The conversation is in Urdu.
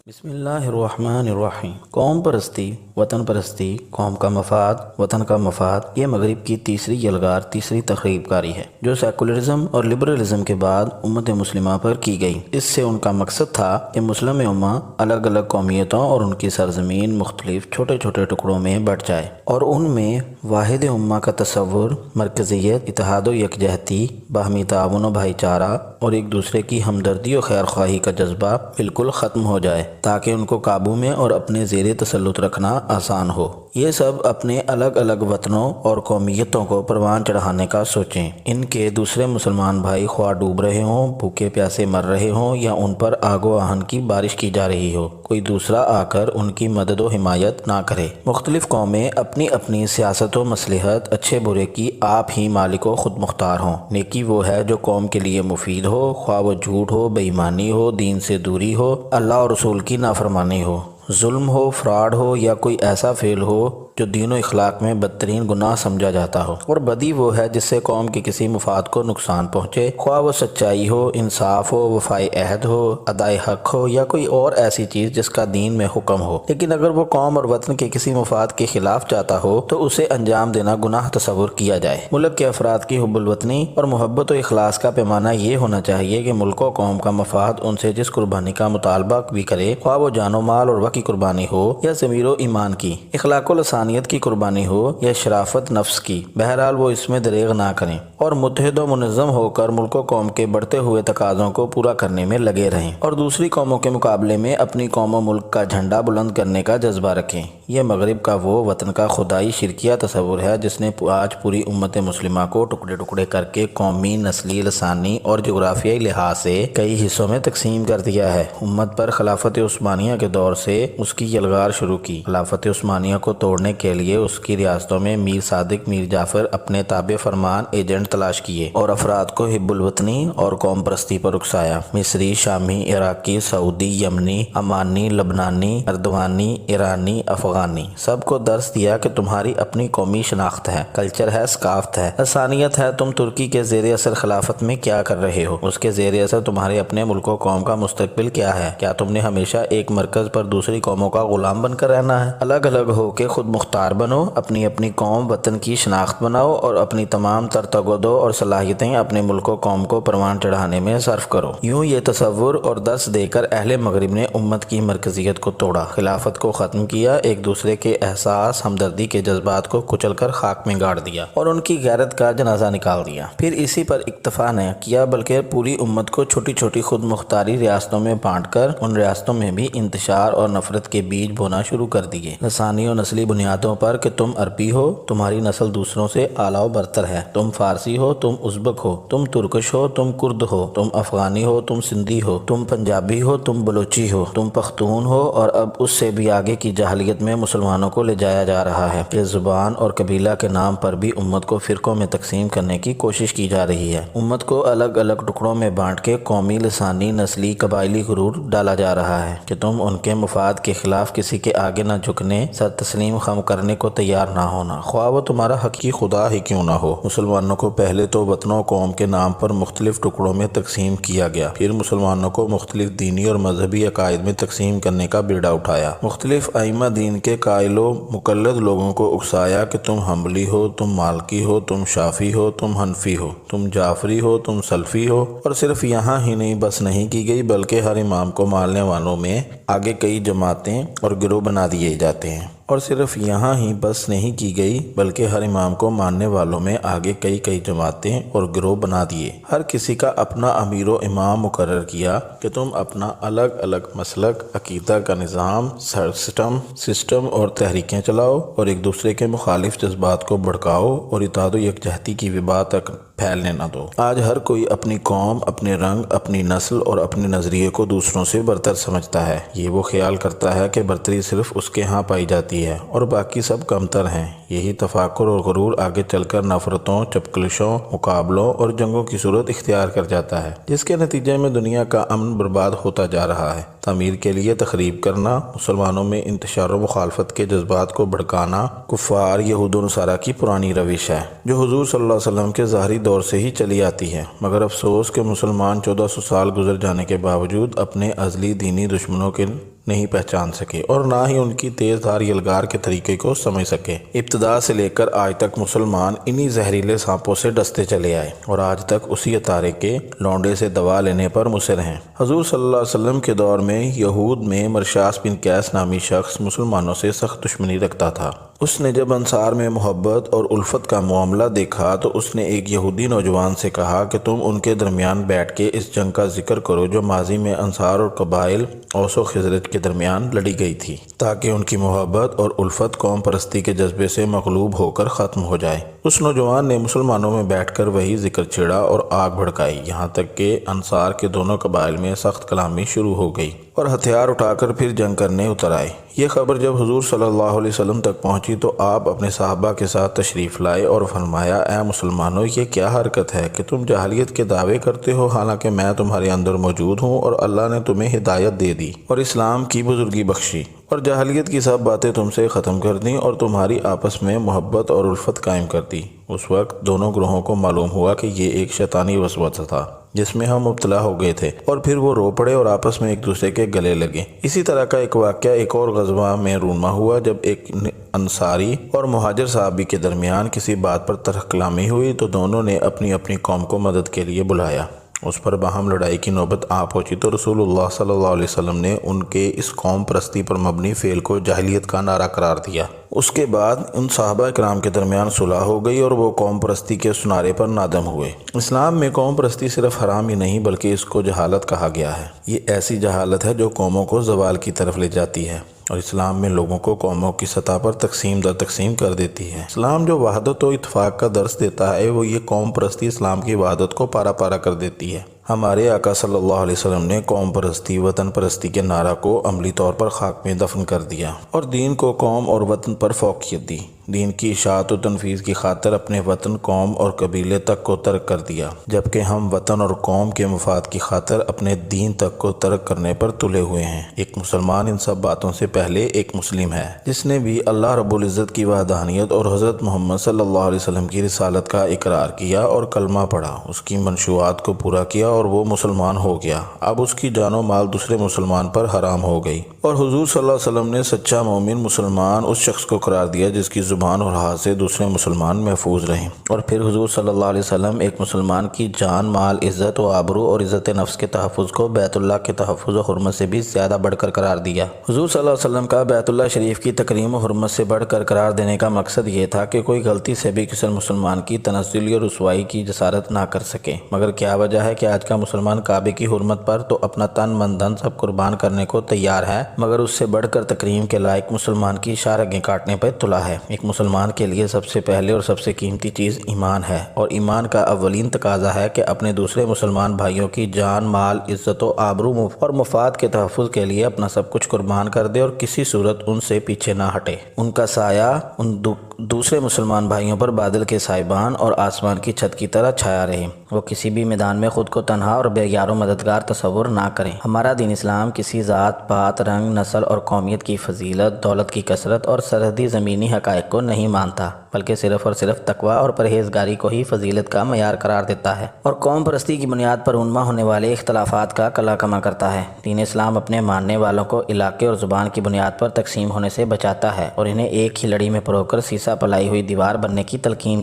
بسم اللہ الرحمن الرحیم۔ قوم پرستی، وطن پرستی، قوم کا مفاد، وطن کا مفاد، یہ مغرب کی تیسری یلغار، تیسری تخریب کاری ہے جو سیکولرزم اور لبرلزم کے بعد امت مسلمہ پر کی گئی۔ اس سے ان کا مقصد تھا کہ مسلم امہ الگ الگ قومیتوں اور ان کی سرزمین مختلف چھوٹے چھوٹے ٹکڑوں میں بٹ جائے اور ان میں واحد امہ کا تصور، مرکزیت، اتحاد و یکجہتی، باہمی تعاون و بھائی چارہ اور ایک دوسرے کی ہمدردی و خیر خواہی کا جذبہ بالکل ختم ہو جائے تاکہ ان کو قابو میں اور اپنے زیر تسلط رکھنا آسان ہو۔ یہ سب اپنے الگ الگ وطنوں اور قومیتوں کو پروان چڑھانے کا سوچیں۔ ان کے دوسرے مسلمان بھائی خواہ ڈوب رہے ہوں، بھوکے پیاسے مر رہے ہوں یا ان پر آگ و آہن کی بارش کی جا رہی ہو، کوئی دوسرا آ کر ان کی مدد و حمایت نہ کرے۔ مختلف قومیں اپنی اپنی سیاست و مصلحت، اچھے برے کی آپ ہی مالک و خود مختار ہوں۔ نیکی وہ ہے جو قوم کے لیے مفید ہو، خواہ وہ جھوٹ ہو، بے ایمانی ہو، دین سے دوری ہو، اللہ اور رسول کی نافرمانی ہو، ظلم ہو، فراڈ ہو یا کوئی ایسا فعل ہو جو دین و اخلاق میں بدترین گناہ سمجھا جاتا ہو۔ اور بدی وہ ہے جس سے قوم کے کسی مفاد کو نقصان پہنچے، خواہ وہ سچائی ہو، انصاف ہو، وفائے عہد ہو، ادائے حق ہو یا کوئی اور ایسی چیز جس کا دین میں حکم ہو، لیکن اگر وہ قوم اور وطن کے کسی مفاد کے خلاف جاتا ہو تو اسے انجام دینا گناہ تصور کیا جائے۔ ملک کے افراد کی حب الوطنی اور محبت و اخلاص کا پیمانہ یہ ہونا چاہیے کہ ملک و قوم کا مفاد ان سے جس قربانی کا مطالبہ بھی کرے، خواہ وہ جان و مال اور وقت کی قربانی ہو یا ضمیر و ایمان کی، اخلاق و لسانیت کی قربانی ہو یا شرافت نفس کی، بہرحال وہ اس میں دریغ نہ کریں اور متحد و منظم ہو کر ملک و قوم کے بڑھتے ہوئے تقاضوں کو پورا کرنے میں لگے رہیں اور دوسری قوموں کے مقابلے میں اپنی قوم و ملک کا جھنڈا بلند کرنے کا جذبہ رکھیں۔ یہ مغرب کا وہ وطن کا خدائی شرکیہ تصور ہے جس نے آج پوری امت مسلمہ کو ٹکڑے ٹکڑے کر کے قومی، نسلی، لسانی اور جغرافیائی لحاظ سے کئی حصوں میں تقسیم کر دیا ہے۔ امت پر خلافت عثمانیہ کے دور سے اس کی یلغار شروع کی۔ خلافت عثمانیہ کو توڑنے کے لیے اس کی ریاستوں میں میر صادق، میر جعفر اپنے تابع فرمان ایجنٹ تلاش کیے اور افراد کو حب الوطنی اور قوم پرستی پر اکسایا۔ مصری، شامی، عراقی، سعودی، یمنی، عمانی، لبنانی، اردوانی، ایرانی، افغانی، سب کو درس دیا کہ تمہاری اپنی قومی شناخت ہے، کلچر ہے، ثقافت ہے، انسانیت ہے۔ تم ترکی کے زیر اثر خلافت میں کیا کر رہے ہو؟ اس کے زیر اثر تمہارے اپنے ملک و قوم کا مستقبل کیا ہے؟ کیا تم نے ہمیشہ ایک مرکز پر دوسری قوموں کا غلام بن کر رہنا ہے؟ الگ الگ ہو کے خود مختار بنو، اپنی اپنی قوم وطن کی شناخت بناؤ اور اپنی تمام تر تگودو اور صلاحیتیں اپنے ملک و قوم کو پروان چڑھانے میں صرف کرو۔ یوں یہ تصور اور درس دے کر اہل مغرب نے امت کی مرکزیت کو توڑا، خلافت کو ختم کیا، ایک دوسرے کے احساس، ہمدردی کے جذبات کو کچل کر خاک میں گاڑ دیا اور ان کی غیرت کا جنازہ نکال دیا۔ پھر اسی پر اکتفا نہ کیا بلکہ پوری امت کو چھوٹی چھوٹی خود مختاری ریاستوں میں بانٹ کر ان ریاستوں میں بھی انتشار اور نفرت کے بیج بونا شروع کر دیے، لسانی اور نسلی بنیادوں پر کہ تم عربی ہو، تمہاری نسل دوسروں سے اعلیٰ و برتر ہے، تم فارسی ہو، تم ازبک ہو، تم ترکش ہو، تم کرد ہو، تم افغانی ہو، تم سندھی ہو، تم پنجابی ہو، تم بلوچی ہو، تم پختون ہو، اور اب اس سے بھی آگے کی جاہلیت میں مسلمانوں کو لے جایا جا رہا ہے کہ زبان اور قبیلہ کے نام پر بھی امت کو فرقوں میں تقسیم کرنے کی کوشش کی جا رہی ہے۔ امت کو الگ الگ ٹکڑوں میں بانٹ کے قومی، لسانی، نسلی، قبائلی غرور ڈالا جا رہا ہے کہ تم ان کے مفاد کے خلاف کسی کے آگے نہ جھکنے، سر تسلیم خم کرنے کو تیار نہ ہونا، خواہ وہ تمہارا حقیقی خدا ہی کیوں نہ ہو۔ مسلمانوں کو پہلے تو وطن و قوم کے نام پر مختلف ٹکڑوں میں تقسیم کیا گیا، پھر مسلمانوں کو مختلف دینی اور مذہبی عقائد میں تقسیم کرنے کا بیڑا اٹھایا، مختلف ائمہ دین کے قائل و مقلد لوگوں کو اکسایا کہ تم حنبلی ہو، تم مالکی ہو، تم شافعی ہو، تم حنفی ہو، تم جعفری ہو، تم سلفی ہو، اور صرف یہاں ہی نہیں بس نہیں کی گئی بلکہ ہر امام کو ماننے والوں میں آگے کئی جماعتیں اور گروہ بنا دیے جاتے ہیں، اور صرف یہاں ہی بس نہیں کی گئی بلکہ ہر امام کو ماننے والوں میں آگے کئی جماعتیں اور گروہ بنا دیے، ہر کسی کا اپنا امیر و امام مقرر کیا کہ تم اپنا الگ الگ مسلک، عقیدہ کا نظام، سسٹم اور تحریکیں چلاؤ اور ایک دوسرے کے مخالف جذبات کو بھڑکاؤ اور اتحاد و یکجہتی کی وبا تک پھیلنے نہ دو۔ آج ہر کوئی اپنی قوم، اپنے رنگ، اپنی نسل اور اپنے نظریے کو دوسروں سے برتر سمجھتا ہے۔ یہ وہ خیال کرتا ہے کہ برتری صرف اس کے ہاں پائی جاتی ہے اور باقی سب کمتر ہیں۔ یہی تفاخر اور غرور آگے چل کر نفرتوں، چپکلشوں، مقابلوں اور جنگوں کی صورت اختیار کر جاتا ہے، جس کے نتیجے میں دنیا کا امن برباد ہوتا جا رہا ہے۔ تعمیر کے لیے تخریب کرنا، مسلمانوں میں انتشار و مخالفت کے جذبات کو بھڑکانا کفار، یہود و نصارہ کی پرانی روش ہے جو حضور صلی اللہ علیہ وسلم کے ظاہری دور سے ہی چلی آتی ہے، مگر افسوس کہ مسلمان 1400 سال گزر جانے کے باوجود اپنے ازلی دینی دشمنوں کے نہیں پہچان سکے اور نہ ہی ان کی تیز دھار یلغار کے طریقے کو سمجھ سکے۔ ابتدا سے لے کر آج تک مسلمان انہی زہریلے سانپوں سے ڈستے چلے آئے اور آج تک اسی اتارے کے لونڈے سے دوا لینے پر مصر ہیں۔ حضور صلی اللہ علیہ وسلم کے دور میں یہود میں مرشاس بن قیس نامی شخص مسلمانوں سے سخت دشمنی رکھتا تھا۔ اس نے جب انصار میں محبت اور الفت کا معاملہ دیکھا تو اس نے ایک یہودی نوجوان سے کہا کہ تم ان کے درمیان بیٹھ کے اس جنگ کا ذکر کرو جو ماضی میں انصار اور قبائل اوس و خزرج کے درمیان لڑی گئی تھی، تاکہ ان کی محبت اور الفت قوم پرستی کے جذبے سے مغلوب ہو کر ختم ہو جائے۔ اس نوجوان نے مسلمانوں میں بیٹھ کر وہی ذکر چھیڑا اور آگ بھڑکائی، یہاں تک کہ انصار کے دونوں قبائل میں سخت کلامی شروع ہو گئی اور ہتھیار اٹھا کر پھر جنگ کرنے اتر آئے۔ یہ خبر جب حضور صلی اللہ علیہ وسلم تک پہنچی تو آپ اپنے صحابہ کے ساتھ تشریف لائے اور فرمایا، اے مسلمانوں، یہ کیا حرکت ہے کہ تم جاہلیت کے دعوے کرتے ہو حالانکہ میں تمہارے اندر موجود ہوں اور اللہ نے تمہیں ہدایت دے دی اور اسلام کی بزرگی بخشی اور جاہلیت کی سب باتیں تم سے ختم کر دیں اور تمہاری آپس میں محبت اور الفت قائم کر دی۔ اس وقت دونوں گروہوں کو معلوم ہوا کہ یہ ایک شیطانی وسوسہ تھا جس میں ہم مبتلا ہو گئے تھے، اور پھر وہ رو پڑے اور آپس میں ایک دوسرے کے گلے لگے۔ اسی طرح کا ایک واقعہ ایک اور غزوہ میں رونما ہوا جب ایک انصاری اور مہاجر صحابی کے درمیان کسی بات پر تلخ کلامی ہوئی تو دونوں نے اپنی اپنی قوم کو مدد کے لیے بلایا۔ اس پر باہم لڑائی کی نوبت آ پہنچی تو رسول اللہ صلی اللہ علیہ وسلم نے ان کے اس قوم پرستی پر مبنی فعل کو جاہلیت کا نعرہ قرار دیا۔ اس کے بعد ان صحابہ کرام کے درمیان صلح ہو گئی اور وہ قوم پرستی کے سنارے پر نادم ہوئے۔ اسلام میں قوم پرستی صرف حرام ہی نہیں بلکہ اس کو جہالت کہا گیا ہے۔ یہ ایسی جہالت ہے جو قوموں کو زوال کی طرف لے جاتی ہے اور اسلام میں لوگوں کو قوموں کی سطح پر تقسیم در تقسیم کر دیتی ہے۔ اسلام جو وحدت و اتفاق کا درس دیتا ہے وہ یہ قوم پرستی اسلام کی وحدت کو پارا پارا کر دیتی ہے۔ ہمارے آقا صلی اللہ علیہ وسلم نے قوم پرستی وطن پرستی کے نعرہ کو عملی طور پر خاک میں دفن کر دیا اور دین کو قوم اور وطن پر فوقیت دی۔ دین کی اشاعت و تنفیذ کی خاطر اپنے وطن، قوم اور قبیلے تک کو ترک کر دیا، جبکہ ہم وطن اور قوم کے مفاد کی خاطر اپنے دین تک کو ترک کرنے پر تلے ہوئے ہیں۔ ایک مسلمان ان سب باتوں سے پہلے ایک مسلم ہے جس نے بھی اللہ رب العزت کی وحدانیت اور حضرت محمد صلی اللہ علیہ وسلم کی رسالت کا اقرار کیا اور کلمہ پڑھا، اس کی منشوعات کو پورا کیا اور وہ مسلمان ہو گیا۔ اب اس کی جان و مال دوسرے مسلمان پر حرام ہو گئی، اور حضور صلی اللہ علیہ وسلم نے سچا مومن مسلمان اس شخص کو قرار دیا جس کی زبان اور ہاتھ سے دوسرے مسلمان محفوظ رہیں۔ اور پھر حضور صلی اللہ علیہ وسلم ایک مسلمان کی جان، مال، عزت و آبرو اور عزت نفس کے تحفظ کو بیت اللہ کے تحفظ و حرمت سے بھی زیادہ بڑھ کر قرار دیا۔ حضور صلی اللہ علیہ وسلم کا بیت اللہ شریف کی تکریم و حرمت سے بڑھ کر قرار دینے کا مقصد یہ تھا کہ کوئی غلطی سے بھی کسی مسلمان کی تنزلی اور رسوائی کی جسارت نہ کر سکے۔ مگر کیا وجہ ہے کہ آج کا مسلمان کعبے کی حرمت پر تو اپنا تن من دھن سب قربان کرنے کو تیار ہے، مگر اس سے بڑھ کر تکریم کے لائق مسلمان کی شارگیں کاٹنے پر تلا ہے۔ ایک مسلمان کے لیے سب سے پہلے اور سب سے قیمتی چیز ایمان ہے، اور ایمان کا اولین تقاضا ہے کہ اپنے دوسرے مسلمان بھائیوں کی جان، مال، عزت و آبرو اور مفاد کے تحفظ کے لیے اپنا سب کچھ قربان کر دے اور کسی صورت ان سے پیچھے نہ ہٹے۔ ان کا سایہ ان دوسرے مسلمان بھائیوں پر بادل کے سائبان اور آسمان کی چھت کی طرح چھایا رہے۔ وہ کسی بھی میدان میں خود کو تنہا اور بے یار و مددگار تصور نہ کریں۔ ہمارا دین اسلام کسی ذات، پات، رنگ، نسل اور قومیت کی فضیلت، دولت کی کثرت اور سرحدی زمینی حقائق کو نہیں مانتا، بلکہ صرف اور صرف تقویٰ اور پرہیزگاری کو ہی فضیلت کا معیار قرار دیتا ہے، اور قوم پرستی کی بنیاد پر رونما ہونے والے اختلافات کا کلا کما کرتا ہے۔ دین اسلام اپنے ماننے والوں کو علاقے اور زبان کی بنیاد پر تقسیم ہونے سے بچاتا ہے اور انہیں ایک ہی لڑی میں پرو کر سیسا پلائی ہوئی دیوار بننے کی تلقین